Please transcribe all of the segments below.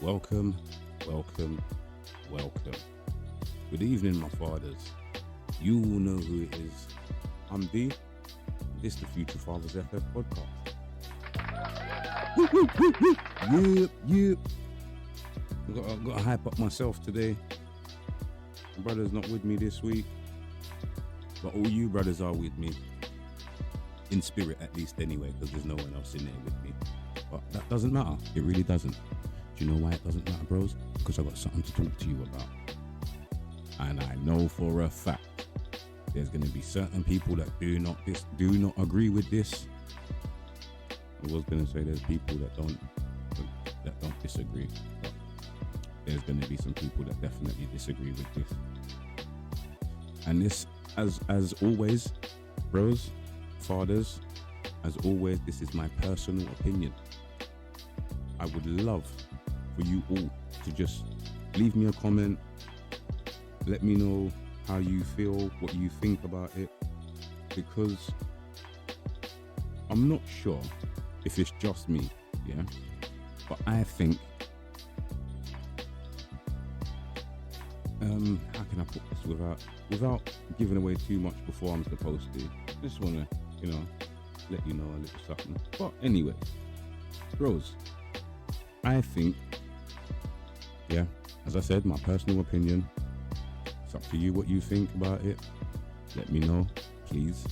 Welcome, welcome, welcome. Good evening, my fathers. You all know who it is. I'm D. This is the Future Fathers FF podcast. Woo, woo, woo, woo. Yep. I've got to hype up myself today. My brother's not with me this week, but all you brothers are with me. In spirit, at least, anyway, because there's no one else in there with me. But that doesn't matter. It really doesn't. Do you know why it doesn't matter, bros? Because I've got something to talk to you about. And I know for a fact there's going to be certain people that do not agree with this. I was going to say there's people that don't disagree, but there's going to be some people that definitely disagree with this. And this, as always, bros, fathers, as always, this is my personal opinion. I would love for you all to just leave me a comment, let me know how you feel, what you think about it, because I'm not sure if it's just me, yeah, but I think, how can I put this without giving away too much before I'm supposed to? Just want to, let you know a little something. But anyway, bros, I think, yeah, as I said, my personal opinion. It's up to you what you think about it. Let me know, please.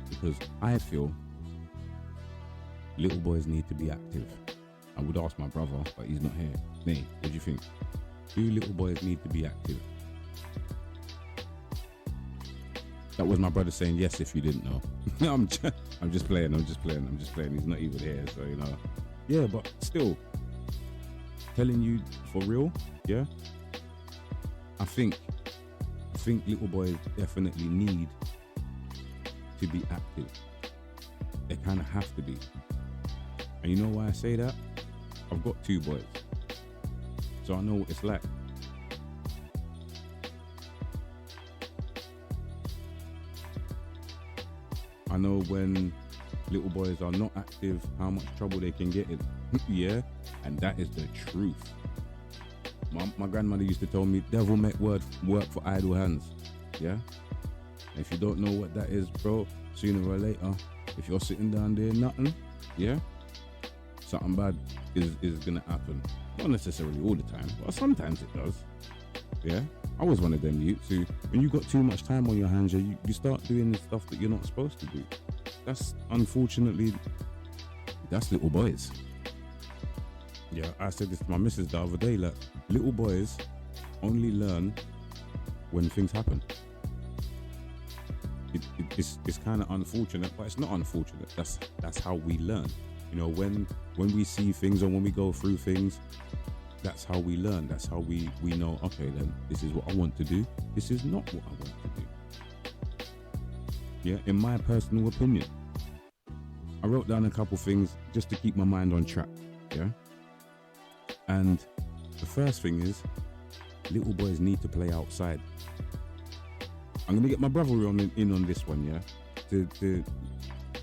Because I feel little boys need to be active. I would ask my brother, but he's not here. Nay, what do you think? Do little boys need to be active? That was my brother saying yes if you didn't know. I'm just playing. He's not even here, so Yeah, but still, telling you for real, yeah. I think little boys definitely need to be active. They kind of have to be. And you know why I say that? I've got 2 boys, so I know what it's like. I know when little boys are not active, how much trouble they can get in. Yeah, and that is the truth. My grandmother used to tell me, devil make work for idle hands. Yeah, and if you don't know what that is, bro, sooner or later, if you're sitting down there nothing, yeah, something bad is gonna happen. Not necessarily all the time, but sometimes it does. Yeah, I was one of them youths who, when you got too much time on your hands, you start doing the stuff that you're not supposed to do. That's unfortunately, that's little boys. Yeah, I said this to my missus the other day, like, little boys only learn when things happen. It's kind of unfortunate, but it's not unfortunate. That's how we learn. When we see things or when we go through things, that's how we learn. That's how we know, okay, then this is what I want to do. This is not what I want to do. Yeah, in my personal opinion. I wrote down a couple things just to keep my mind on track. Yeah. And the first thing is, little boys need to play outside. I'm going to get my brother in on this one, yeah? To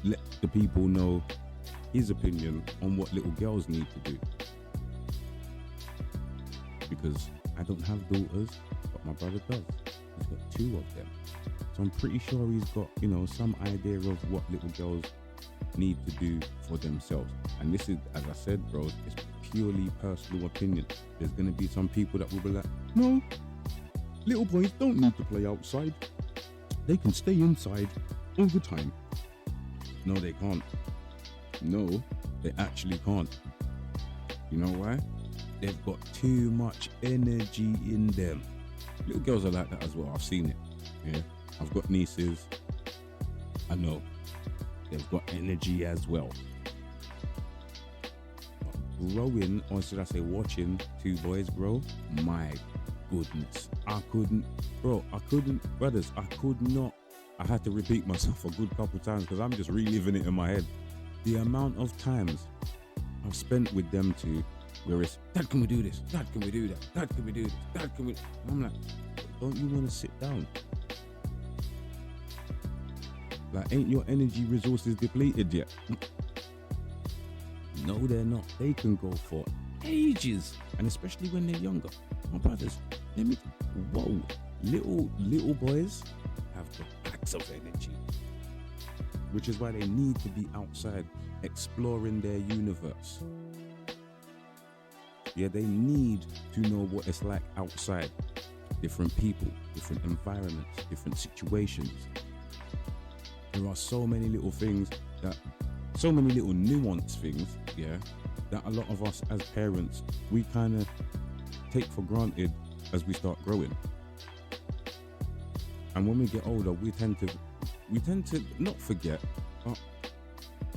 let the people know his opinion on what little girls need to do. Because I don't have daughters, but my brother does. He's got 2 of them. So I'm pretty sure he's got, some idea of what little girls need to do for themselves. And this is, as I said, bros, it's purely personal opinion. There's going to be some people that will be like, no, little boys don't need to play outside. They can stay inside all the time. No, they can't. No, they actually can't. You know why? They've got too much energy in them. Little girls are like that as well. I've seen it. Yeah, I've got nieces. I know they've got energy as well. But growing, or should I say watching 2 boys grow, my goodness, brothers, I could not. I had to repeat myself a good couple times because I'm just reliving it in my head. The amount of times I've spent with them 2, where it's, Dad, can we do this? Dad, can we do that? Dad, can we do this? Dad, can we? And I'm like, don't you want to sit down? Like, ain't your energy resources depleted yet? No, they're not. They can go for ages, and especially when they're younger. My brothers, let me, whoa, little boys have the packs of energy, which is why they need to be outside exploring their universe. Yeah, they need to know what it's like outside. Different people, different environments, different situations. There are so many little things so many little nuanced things, yeah, that a lot of us as parents, we kind of take for granted as we start growing. And when we get older, we tend to not forget, but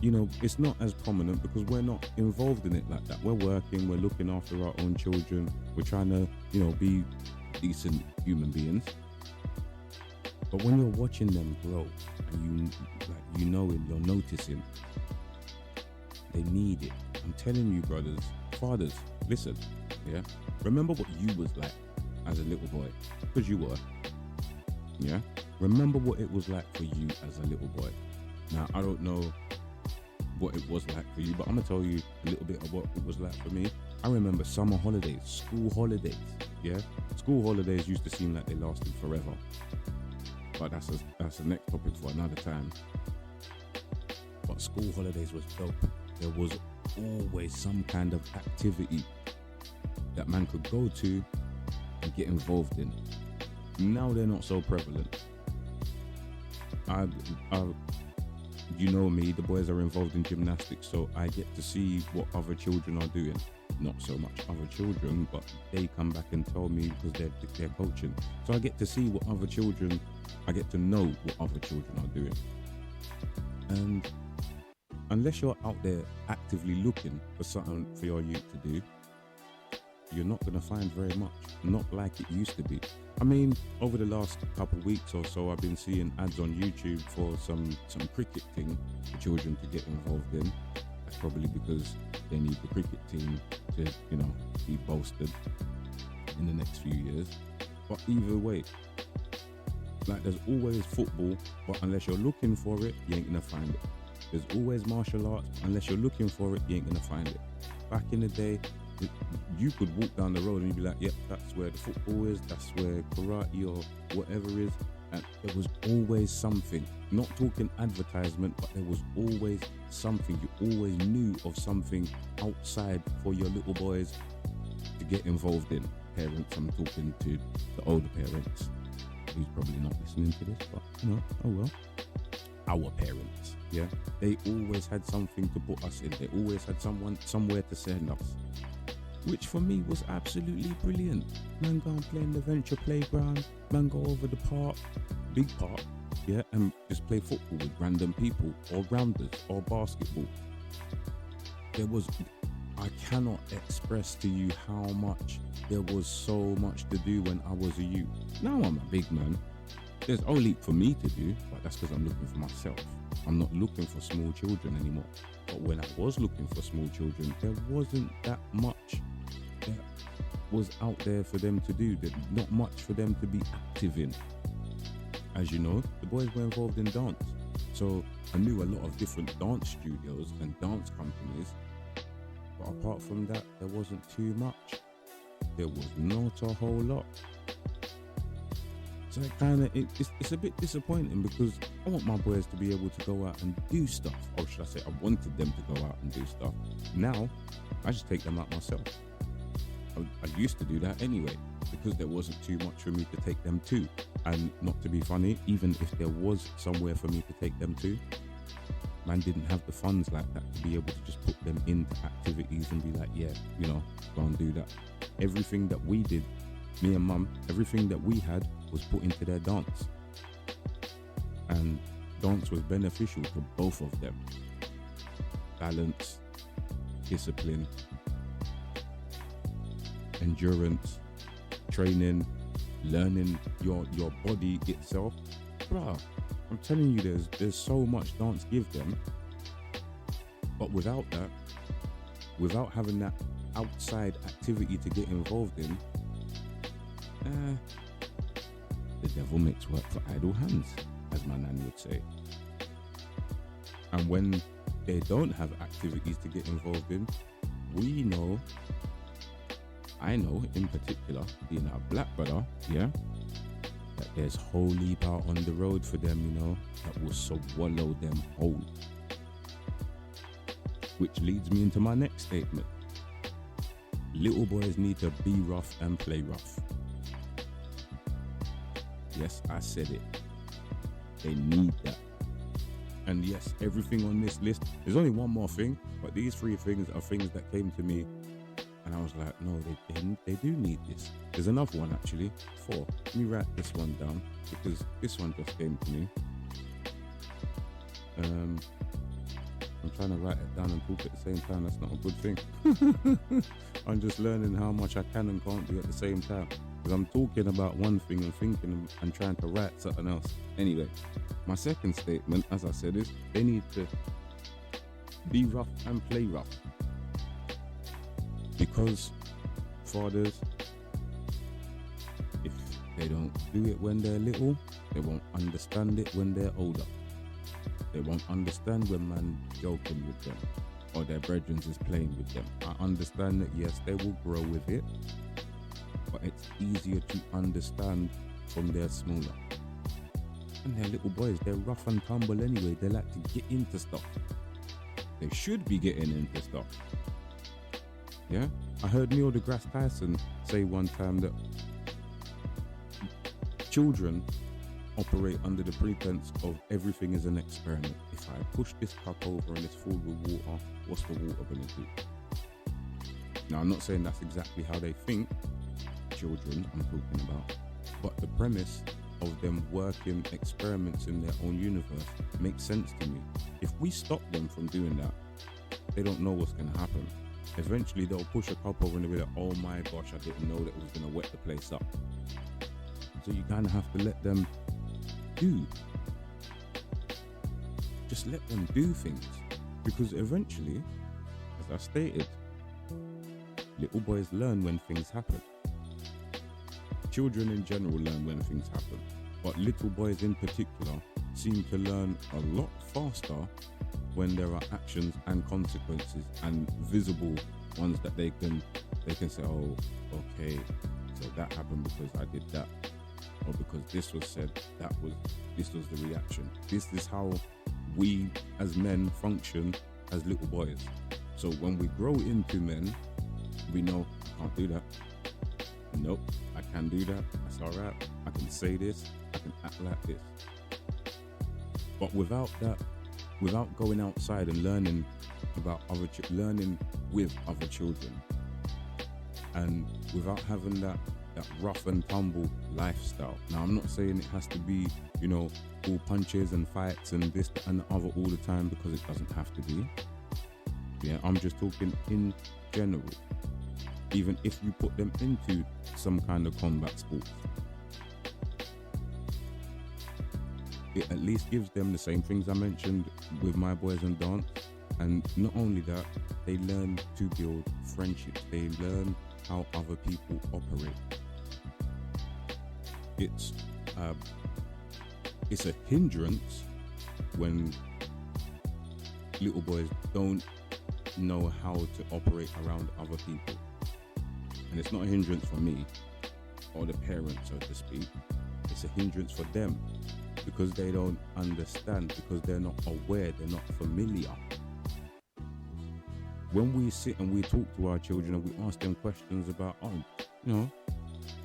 it's not as prominent because we're not involved in it like that. We're working, we're looking after our own children, we're trying to, be decent human beings. But when you're watching them grow and you're noticing, they need it. I'm telling you, brothers, fathers, listen, yeah? Remember what you was like as a little boy, because you were, yeah? Remember what it was like for you as a little boy. Now, I don't know what it was like for you, but I'm going to tell you a little bit of what it was like for me. I remember summer holidays, school holidays, yeah? School holidays used to seem like they lasted forever. But that's the next topic for another time. But school holidays was dope. There was always some kind of activity that man could go to and get involved in. Now they're not so prevalent. You know me, the boys are involved in gymnastics, so I get to see what other children are doing. Not so much other children, but they come back and tell me because they're coaching. So I get to see what other children, I get to know what other children are doing. And unless you're out there actively looking for something for your youth to do, you're not going to find very much, not like it used to be. I mean, over the last couple of weeks or so, I've been seeing ads on YouTube for some cricket thing for children to get involved in. That's probably because they need the cricket team to, be bolstered in the next few years. But either way, like there's always football, but unless you're looking for it, you ain't going to find it. There's always martial arts, unless you're looking for it, you ain't going to find it. Back in the day, you could walk down the road and you'd be like, yep, that's where the football is, that's where karate or whatever is. And there was always something. Not talking advertisement, but there was always something. You always knew of something outside for your little boys to get involved in. Parents, I'm talking to the older parents, who's probably not listening to this, but oh well. Our parents, yeah, they always had something to put us in. They always had someone somewhere to send us, which for me was absolutely brilliant. Man go and play in the Venture Playground, man go over the park, big park, yeah, and just play football with random people or rounders or basketball. I cannot express to you how much there was so much to do when I was a youth. Now I'm a big man. There's only for me to do, but that's because I'm looking for myself. I'm not looking for small children anymore. But when I was looking for small children, there wasn't that much that was out there for them to do. There's not much for them to be active in. As you know, the boys were involved in dance. So I knew a lot of different dance studios and dance companies. But apart from that, there wasn't too much. There was not a whole lot. So it's a bit disappointing because I want my boys to be able to go out and do stuff. Or should I say, I wanted them to go out and do stuff. Now, I just take them out myself. I used to do that anyway because there wasn't too much for me to take them to. And not to be funny, even if there was somewhere for me to take them to, man didn't have the funds like that to be able to just put them into activities and be like, yeah, go and do that. Everything that we did, me and mum, everything that we had was put into their dance. And dance was beneficial to both of them. Balance, discipline, endurance, training, learning your body itself. Bruh, I'm telling you, there's so much dance give them. But without that, without having that outside activity to get involved in, the devil makes work for idle hands, as my nan would say. And when they don't have activities to get involved in, we know I know in particular, being a black brother, yeah, that there's whole heap out on the road for them, that will swallow them whole. Which leads me into my next statement. Little boys need to be rough and play rough. Yes, I said it. They need that. And yes, everything on this list, there's only one more thing, but these 3 things are things that came to me and I was like, no, they do need this. There's another one actually, 4. Let me write this one down because this one just came to me. I'm trying to write it down and talk at the same time. That's not a good thing. I'm just learning how much I can and can't do at the same time. Because I'm talking about one thing and thinking and trying to write something else. Anyway, my second statement, as I said, is they need to be rough and play rough. Because fathers, if they don't do it when they're little, they won't understand it when they're older. They won't understand when man joking with them or their brethren is playing with them. I understand that yes, they will grow with it, but it's easier to understand from their smaller. And they're little boys, they're rough and tumble anyway. They like to get into stuff. They should be getting into stuff. Yeah? I heard Neil deGrasse Tyson say one time that children operate under the pretense of everything is an experiment. If I push this cup over and it's filled with water, what's the water going to do? Now, I'm not saying that's exactly how they think, children I'm talking about, but the premise of them working experiments in their own universe makes sense to me. If we stop them from doing that, they don't know what's going to happen. Eventually, they'll push a cup over and they'll be like, oh my gosh, I didn't know that it was going to wet the place up. So you kind of have to let them just let them do things, because eventually, as I stated, little boys learn when things happen. Children in general learn when things happen, but little boys in particular seem to learn a lot faster when there are actions and consequences and visible ones that they can say, oh, okay, so that happened because I did that. Or because this was said, this was the reaction. This is how we as men function as little boys. So when we grow into men, we know, I can't do that. Nope, I can do that. That's all right. I can say this. I can act like this. But without that, without going outside and learning about learning with other children, and without having that rough and tumble lifestyle. Now, I'm not saying it has to be, all punches and fights and this and the other all the time, because it doesn't have to be. Yeah, I'm just talking in general. Even if you put them into some kind of combat sports, it at least gives them the same things I mentioned with my boys and dance. And not only that, they learn to build friendships. They learn how other people operate. It's a hindrance when little boys don't know how to operate around other people. And it's not a hindrance for me or the parents, so to speak. It's a hindrance for them because they don't understand, because they're not aware, they're not familiar. When we sit and we talk to our children and we ask them questions about,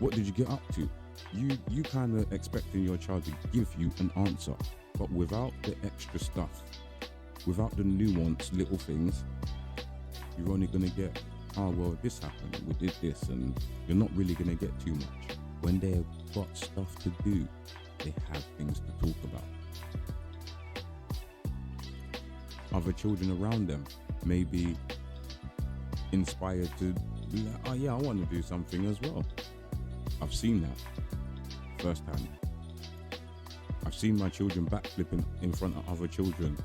what did you get up to? You kind of expecting your child to give you an answer, but without the extra stuff, without the nuanced little things, you're only going to get, oh, well, this happened, we did this, and you're not really going to get too much. When they've got stuff to do, they have things to talk about. Other children around them may be inspired to be like, oh yeah, I want to do something as well. I've seen that firsthand. I've seen my children backflipping in front of other children,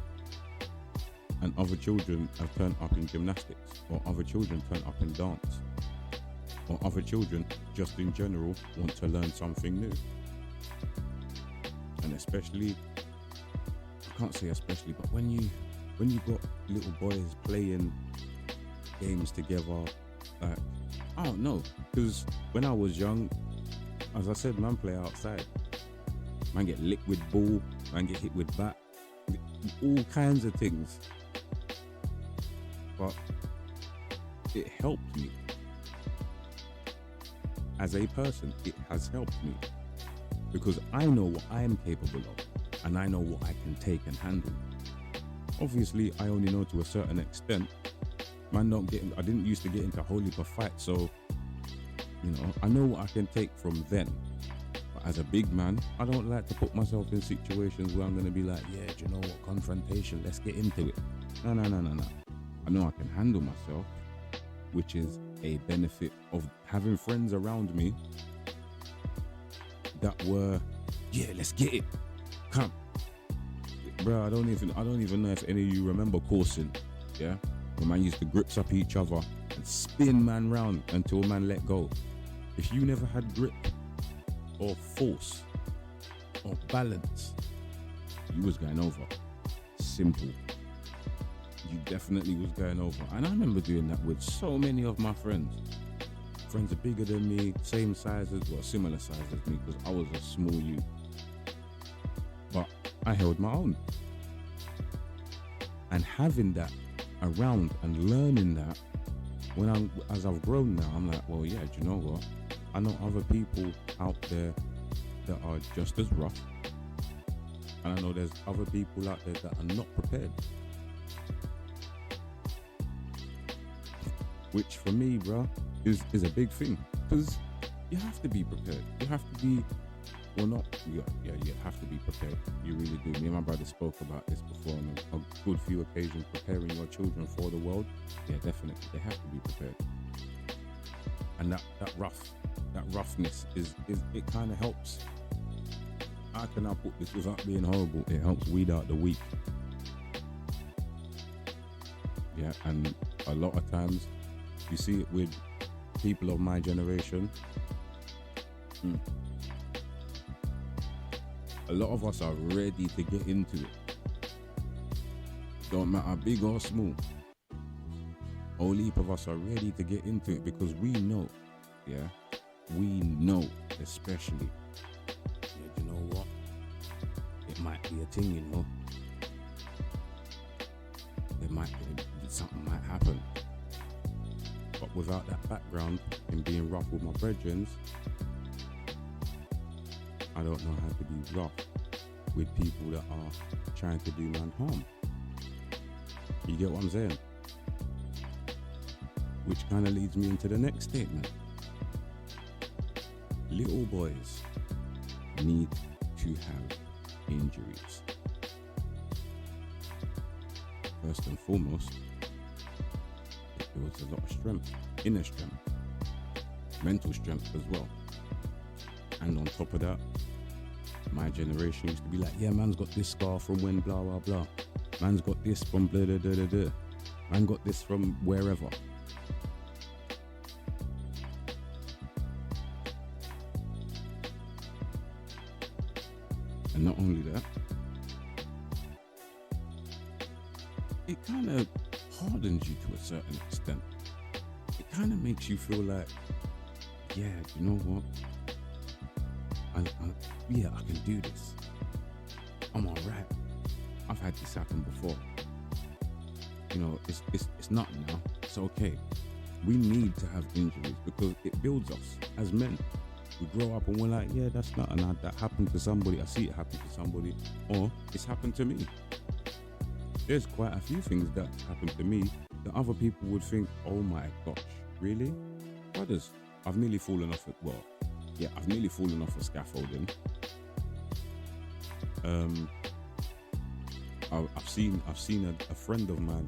and other children have turned up in gymnastics, or other children turn up in dance, or other children just in general want to learn something new. And especially, I can't say especially, but when you got little boys playing games together, Like, I don't know. Because when I was young, as I said, man play outside. Man get licked with ball, man get hit with bat, all kinds of things. But it helped me. As a person, it has helped me. Because I know what I am capable of, and I know what I can take and handle. Obviously, I only know to a certain extent. Man, I didn't used to get into whole heap of fights, so I know what I can take from then. But as a big man, I don't like to put myself in situations where I'm gonna be like, yeah, do you know what, confrontation, let's get into it. No. I know I can handle myself, which is a benefit of having friends around me that were, yeah, let's get it. Come. Bro, I don't even know if any of you remember coursing, yeah? When man used to grips up each other and spin man round until man let go. If you never had grip or force or balance, you was going over. Simple. You definitely was going over. And I remember doing that with so many of my friends. Friends are bigger than me, same size similar size as me, because I was a small youth. But I held my own. And having that around and learning that, as I've grown now, I'm like, well, yeah, do you know what? I know other people out there that are just as rough. And I know there's other people out there that are not prepared. Which for me, bro, is a big thing. Because you have to be prepared. You have to be, well, not, you have to be prepared. You really do. Me and my brother spoke about this before on a good few occasions, preparing your children for the world. Yeah, definitely. They have to be prepared. And that roughness is it kind of helps. How can I put this without being horrible? It helps weed out the weak. Yeah, and a lot of times you see it with people of my generation. A lot of us are ready to get into it. Don't matter big or small. A whole heap of us are ready to get into it because we know, especially, you know what? It might be a thing, something might happen. But without that background in being rough with my brethrens, I don't know how to be rough with people that are trying to do man harm. You get what I'm saying? Which kind of leads me into the next statement. Little boys need to have injuries. First and foremost, it builds a lot of strength, inner strength, mental strength as well. And on top of that, my generation used to be like, yeah, man's got this scar from when blah, blah, blah. Man's got this from blah, blah, blah, blah, blah. Man got this from wherever. And not only that, it kind of hardens you to a certain extent. It kind of makes you feel like, yeah, you know what? I can do this. I'm alright. I've had this happen before. It's not now. It's okay. We need to have injuries because it builds us as men. We grow up and we're like, yeah, that's not that happened to somebody. I see it happen to somebody, or it's happened to me. There's quite a few things that happened to me that other people would think, oh my gosh, really? Brothers, I've nearly fallen off I've nearly fallen off a scaffolding. I've seen a friend of mine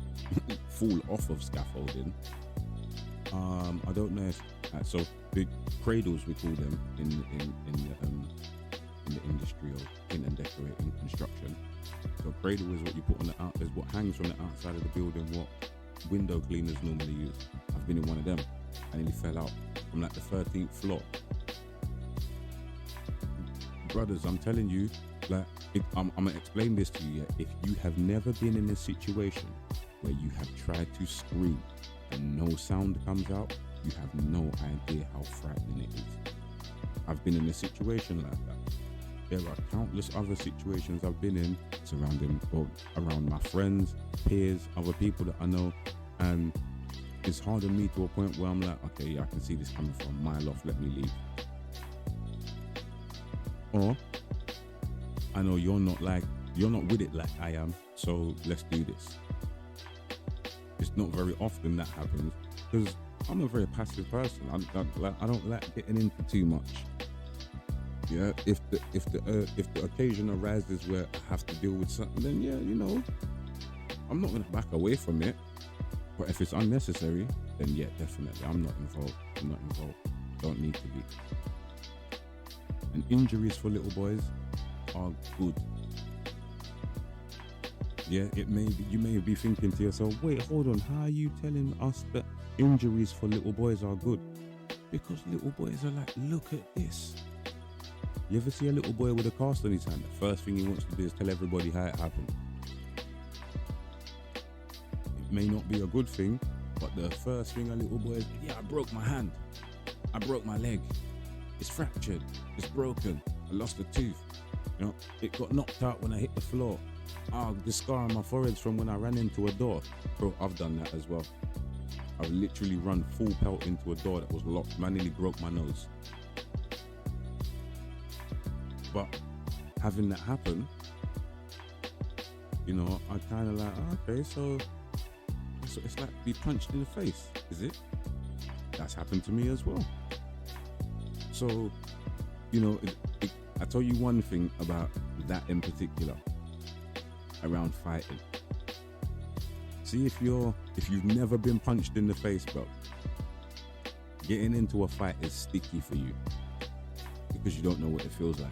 fall off of scaffolding. I don't know if so the cradles, we call them in the industry of paint and decorating construction. So cradle is what you put on is what hangs from the outside of the building, what window cleaners normally use. I've been in one of them. I nearly fell out from like the 13th floor. Brothers, I'm telling you, like, I'm gonna explain this to you. If you have never been in a situation where you have tried to scream and no sound comes out, You have no idea how frightening it is. I've been in a situation like that. There are countless other situations I've been in surrounding or around my friends, peers, other people that I know, and it's hard on me to a point where I'm like, okay, yeah, I can see this coming from a mile off, let me leave. Or I know you're not with it like I am, so let's do this. It's not very often that happens because I'm a very passive person. I don't like getting into too much. Yeah, if the occasion arises where I have to deal with something, then yeah, I'm not gonna back away from it. But if it's unnecessary, then yeah, definitely, I'm not involved. Don't need to be. And injuries for little boys are good. Yeah, you may be thinking to yourself, wait, hold on, how are you telling us that injuries for little boys are good? Because little boys are like, look at this. You ever see a little boy with a cast on his hand? The first thing he wants to do is tell everybody how it happened. It may not be a good thing, but the first thing a little boy is, yeah, I broke my hand. I broke my leg. It's fractured. It's broken. I lost a tooth. It got knocked out when I hit the floor. The scar on my forehead's from when I ran into a door. Bro, I've done that as well. I've literally run full pelt into a door that was locked. Man nearly broke my nose. But having that happen, I kind of like, okay, so that's what it's like to be punched in the face, is it? That's happened to me as well. So, I tell you one thing about that in particular, around fighting. See, if you've never been punched in the face, bro, getting into a fight is sticky for you because you don't know what it feels like.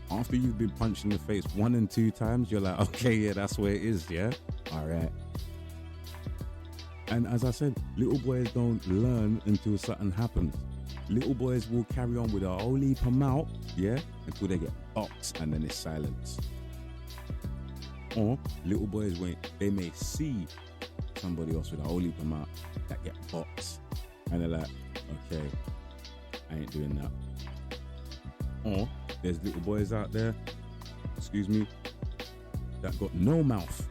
After you've been punched in the face 1 and 2 times, you're like, okay, yeah, that's where it is, yeah? All right. And as I said, little boys don't learn until something happens. Little boys will carry on with a whole heap of mouth, yeah, until they get boxed and then it's silence. Or little boys, they may see somebody else with a whole heap of mouth that get boxed and they're like, okay, I ain't doing that. Or there's little boys out there, that got no mouth,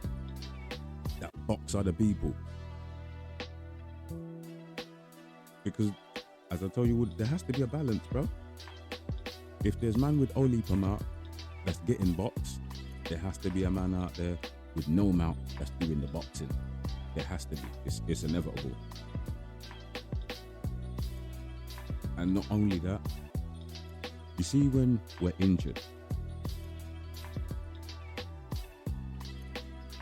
that box other people. Because, as I told you, there has to be a balance, bro. If there's man with only per mouth that's getting boxed, there has to be a man out there with no mouth that's doing the boxing. There has to be. It's inevitable. And not only that, you see, when we're injured,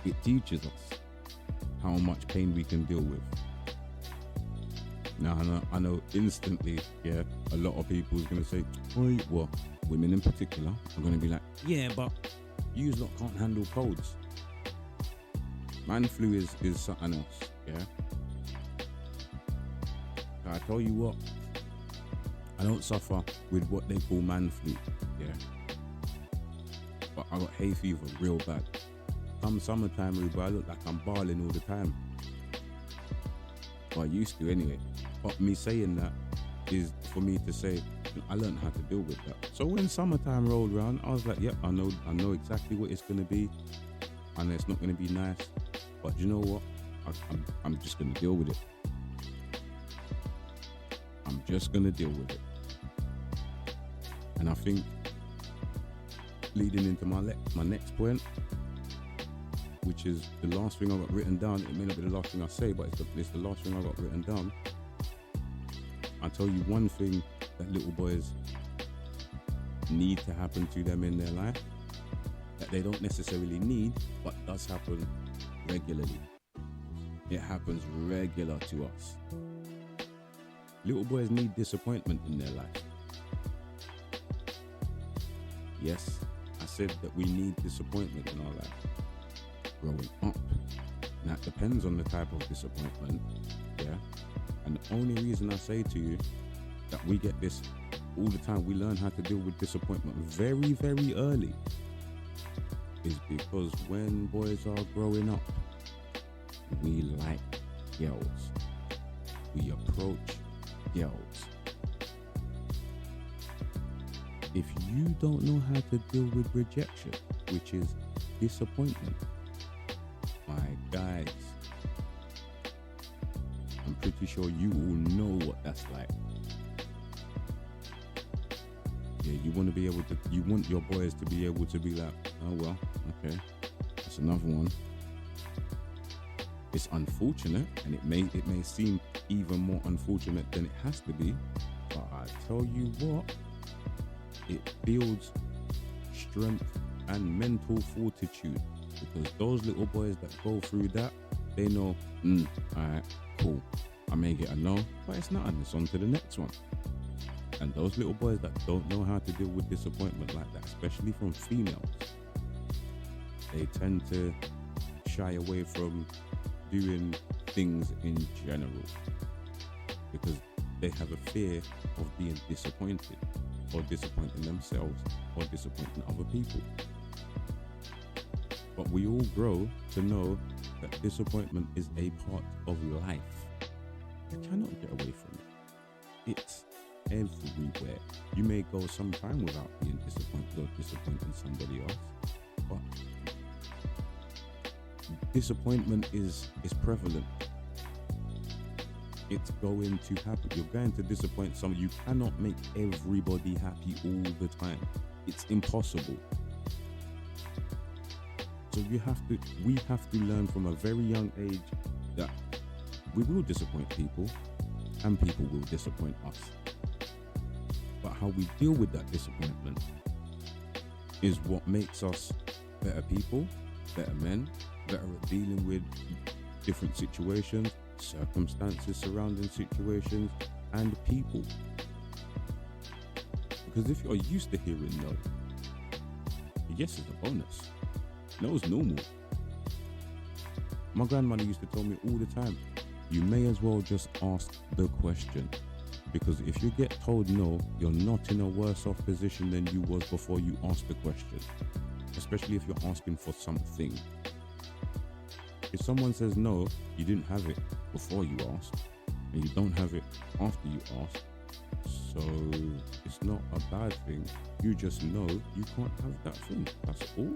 it teaches us how much pain we can deal with. Now, I know instantly, yeah, a lot of people is going to say, well, women in particular are going to be like, yeah, but you lot can't handle colds. Man flu is something else, yeah? I tell you what, I don't suffer with what they call man flu, yeah? But I got hay fever real bad. Come summertime, Ruby, I look like I'm barling all the time. Well, I used to anyway. But me saying that is for me to say, I learned how to deal with that. So when summertime rolled around, I was like, yep, I know exactly what it's going to be. And it's not going to be nice. But you know what? I'm just going to deal with it. I'm just going to deal with it. And I think leading into my next point, which is the last thing I got written down. It may not be the last thing I say, but it's the last thing I got written down. I'll tell you one thing that little boys need to happen to them in their life, that they don't necessarily need, but does happen regularly. It happens regular to us. Little boys need disappointment in their life. Yes, I said that we need disappointment in our life. Growing up. Now it depends on the type of disappointment, yeah? And the only reason I say to you that we get this all the time, we learn how to deal with disappointment very, very early, is because when boys are growing up, we like girls. we approach girls. If you don't know how to deal with rejection, which is disappointment, my guys, I'm pretty sure you all know what that's like. Yeah, you want to be able to, you want your boys to be able to be like, oh well, okay, that's another one. It's unfortunate, and it may seem even more unfortunate than it has to be, but I tell you what, it builds strength and mental fortitude, because those little boys that go through that, they know, alright, cool, I may get a no, but it's not, and it's on to the next one. And those little boys that don't know how to deal with disappointment like that, especially from females, they tend to shy away from doing things in general because they have a fear of being disappointed, or disappointing themselves, or disappointing other people. But we all grow to know that disappointment is a part of life. You cannot get away from it. It's everywhere. You may go some time without being disappointed or disappointing somebody else, but disappointment is prevalent. It's going to happen. You're going to disappoint someone. You cannot make everybody happy all the time. It's impossible. So we have to learn from a very young age that we will disappoint people and people will disappoint us. But how we deal with that disappointment is what makes us better people, better men, better at dealing with different situations, circumstances surrounding situations, and people. Because if you're used to hearing no, yes is a bonus. No is normal. My grandmother used to tell me all the time, you may as well just ask the question. Because if you get told no, you're not in a worse off position than you was before you asked the question. Especially if you're asking for something. If someone says no, you didn't have it before you asked, and you don't have it after you asked, so it's not a bad thing. You just know you can't have that thing. That's all.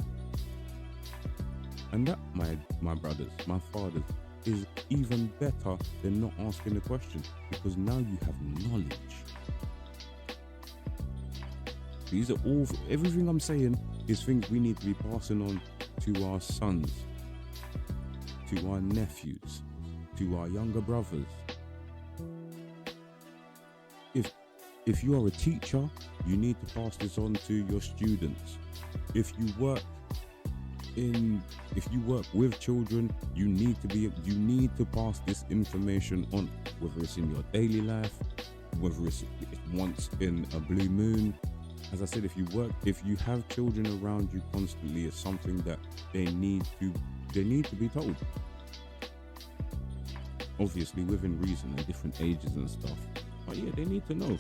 And that, my brothers, my fathers, is even better than not asking the question, because now you have knowledge. These are all, everything I'm saying is things we need to be passing on to our sons, to our nephews, to our younger brothers. If you are a teacher, you need to pass this on to your students. If you work with children, you need to pass this information on, whether it's in your daily life, whether it's once in a blue moon. As I said, if you have children around you constantly, it's something that they need to be told. Obviously within reason and different ages and stuff. But yeah, they need to know.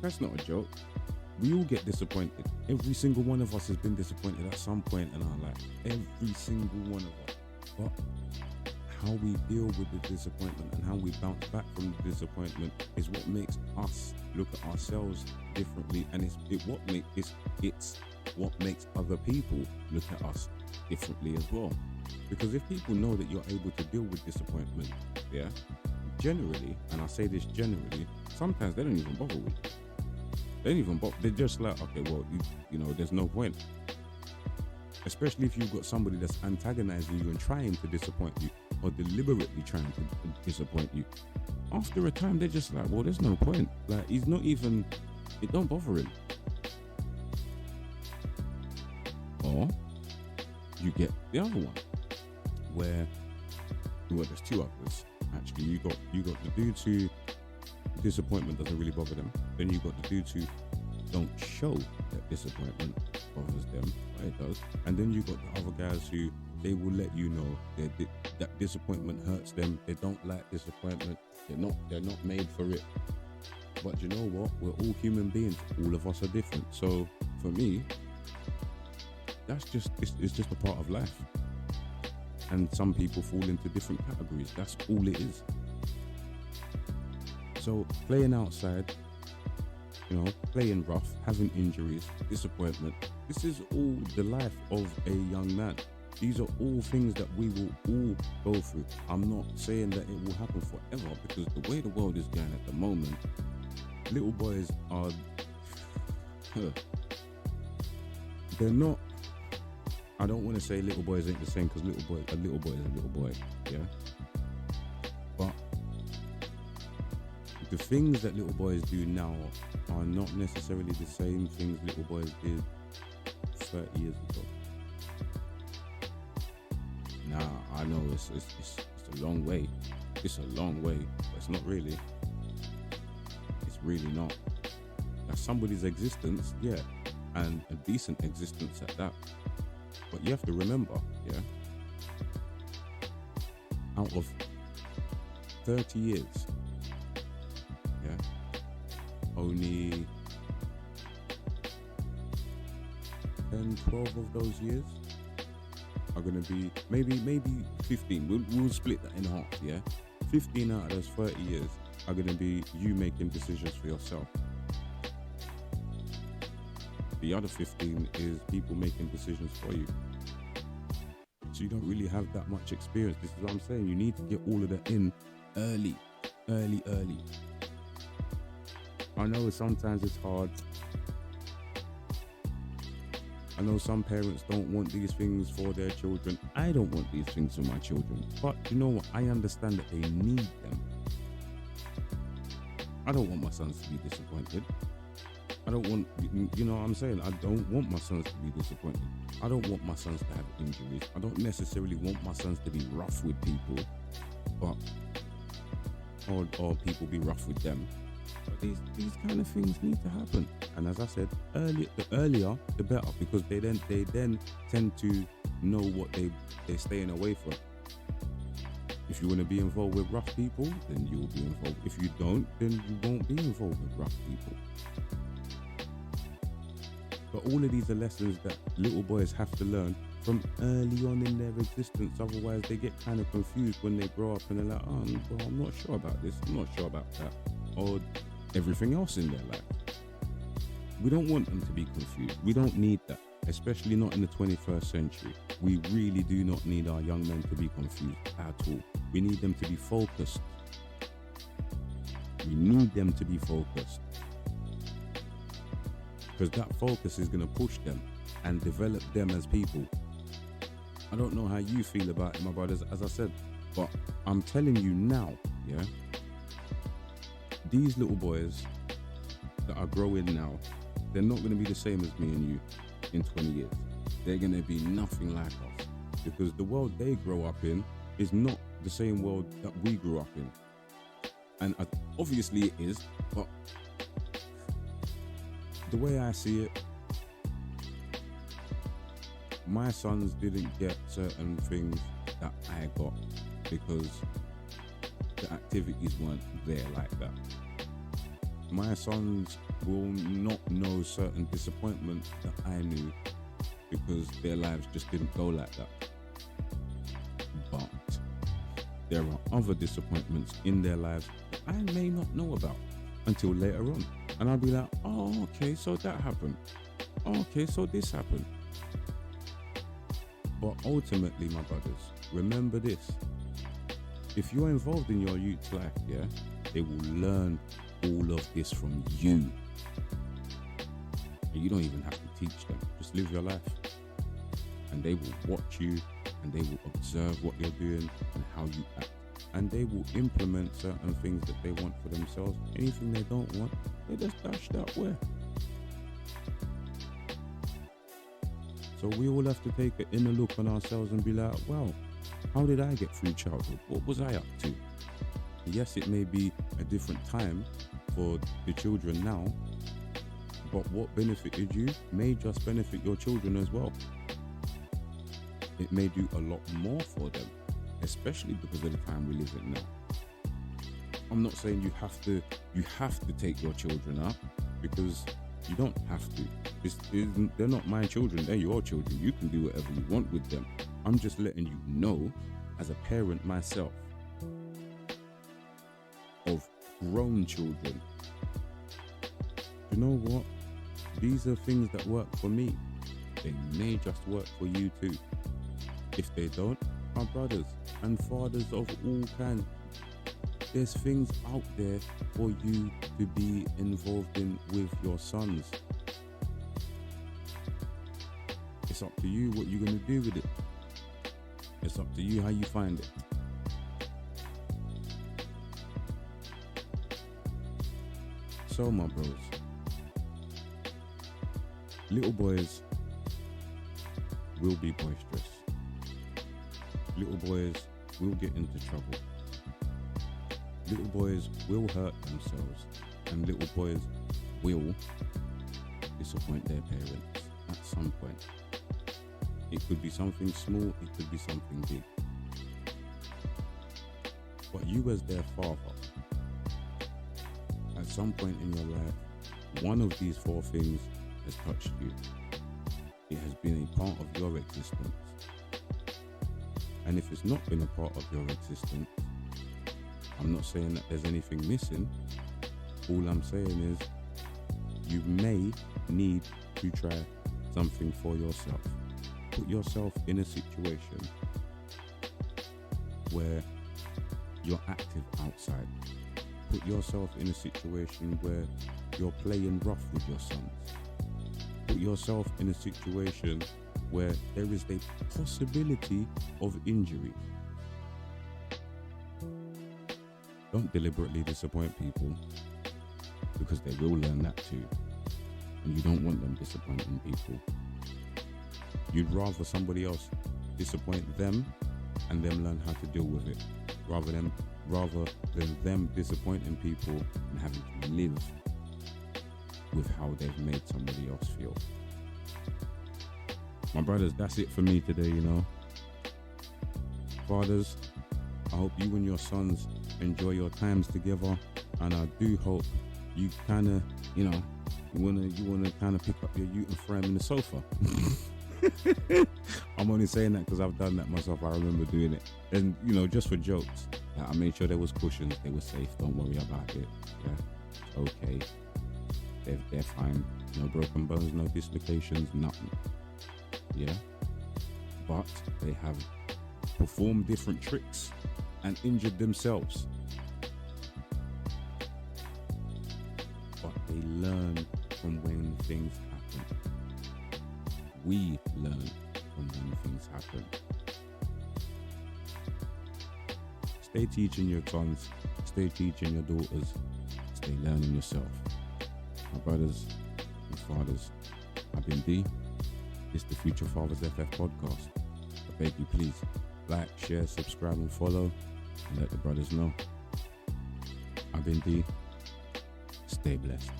That's not a joke. We all get disappointed. Every single one of us has been disappointed at some point in our life. Every single one of us. But how we deal with the disappointment and how we bounce back from the disappointment is what makes us look at ourselves differently, and it's what makes other people look at us differently as well. Because if people know that you're able to deal with disappointment, yeah, generally, and I say this generally, sometimes they don't even bother with you. They don't even bother. They're just like, okay, well, you know, there's no point. Especially if you've got somebody that's antagonizing you and trying to disappoint you, or deliberately trying to disappoint you. After a time, they're just like, well, there's no point. Like, he's not even, it don't bother him. Or you get the other one, where, well, there's two others. Actually, you got the dudes who disappointment doesn't really bother them. Then you got the dudes who don't show that disappointment bothers them, but it does. And then you got the other guys who, they will let you know that disappointment hurts them. They don't like disappointment. They're not made for it. But you know what? We're all human beings. All of us are different. So for me, it's just a part of life. and some people fall into different categories. That's all it is. So playing outside, playing rough, having injuries, disappointment, this is all the life of a young man. These are all things that we will all go through. I'm not saying that it will happen forever, because the way the world is going at the moment, little boys are, they're not, I don't want to say little boys ain't the same, because a little boy is a little boy, yeah? But the things that little boys do now are not necessarily the same things little boys did 30 years ago. Now, I know it's a long way. It's a long way, but it's not really. It's really not. That's somebody's existence, yeah, and a decent existence at that. But you have to remember, yeah, out of 30 years, yeah, only 10, 12 of those years are going to be, maybe 15. We'll split that in half, yeah? 15 out of those 30 years are going to be you making decisions for yourself. The other 15 is people making decisions for you. So you don't really have that much experience. This is what I'm saying. You need to get all of that in early. I know sometimes it's hard. I know some parents don't want these things for their children. I don't want these things for my children. But you know what? I understand that they need them. I don't want my sons to be disappointed. I don't want, you know what I'm saying? I don't want my sons to be disappointed. I don't want my sons to have injuries. I don't necessarily want my sons to be rough with people, but or people be rough with them. But these kind of things need to happen. And as I said, the earlier the better, because they then tend to know what they're staying away from. If you want to be involved with rough people, then you will be involved. If you don't, then you won't be involved with rough people. But all of these are lessons that little boys have to learn from early on in their existence. Otherwise, they get kind of confused when they grow up and they're like, well, I'm not sure about this, I'm not sure about that, or everything else in their life. We don't want them to be confused. We don't need that, especially not in the 21st century. We really do not need our young men to be confused at all. We need them to be focused. We need them to be focused. Because that focus is going to push them and develop them as people. I don't know how you feel about it, my brothers, as I said, but I'm telling you now, yeah, these little boys that are growing now, they're not going to be the same as me and you in 20 years. They're going to be nothing like us, because the world they grow up in is not the same world that we grew up in. And obviously it is, but the way I see it, my sons didn't get certain things that I got because the activities weren't there like that. My sons will not know certain disappointments that I knew because their lives just didn't go like that. But there are other disappointments in their lives that I may not know about until later on. And I'll be like, oh, okay, so that happened. Oh, okay, so this happened. But ultimately, my brothers, remember this. If you're involved in your youth's life, yeah, they will learn all of this from you. And you don't even have to teach them. Just live your life. And they will watch you, and they will observe what you're doing and how you act. And they will implement certain things that they want for themselves. Anything they don't want, they just dash that way. So we all have to take an inner look on ourselves and be like, wow, how did I get through childhood? What was I up to? Yes, it may be a different time for the children now, but what benefited you may just benefit your children as well. It may do a lot more for them, especially because of the time we live in now. I'm not saying you have to take your children out, because you don't have to. They're not my children, they're your children. You can do whatever you want with them. I'm just letting you know, as a parent myself, of grown children, you know what? These are things that work for me. They may just work for you too. If they don't, my brothers and fathers of all kinds, there's things out there for you to be involved in with your sons. It's up to you what you're going to do with it. It's up to you how you find it. So, my bros, little boys will be boisterous. Little boys will get into trouble. Little boys will hurt themselves, and little boys will disappoint their parents at some point. It could be something small, it could be something big. But you as their father, at some point in your life, one of these four things has touched you. It has been a part of your existence. And if it's not been a part of your existence, I'm not saying that there's anything missing. All I'm saying is you may need to try something for yourself. Put yourself in a situation where you're active outside. Put yourself in a situation where you're playing rough with your sons. Put yourself in a situation where there is a possibility of injury. Don't deliberately disappoint people, because they will learn that too. And you don't want them disappointing people. You'd rather somebody else disappoint them and them learn how to deal with it, rather than them disappointing people and having to live with how they've made somebody else feel. My brothers, that's it for me today, you know. Fathers, I hope you and your sons enjoy your times together, and I do hope you kind of, you wanna kind of pick up your ute and throw him in the sofa. I'm only saying that because I've done that myself. I remember doing it, and just for jokes. I made sure there was cushions, they were safe. Don't worry about it. Yeah, okay. They're fine. No broken bones, no dislocations, nothing. Yeah, but they have performed different tricks and injured themselves. But they learn from when things happen. We learn from when things happen. Stay teaching your sons, stay teaching your daughters, stay learning yourself. My brothers and fathers, I've been D. It's the Future Fathers FF podcast. I beg you, please like, share, subscribe, and follow, and let the brothers know. I've been D. Stay blessed.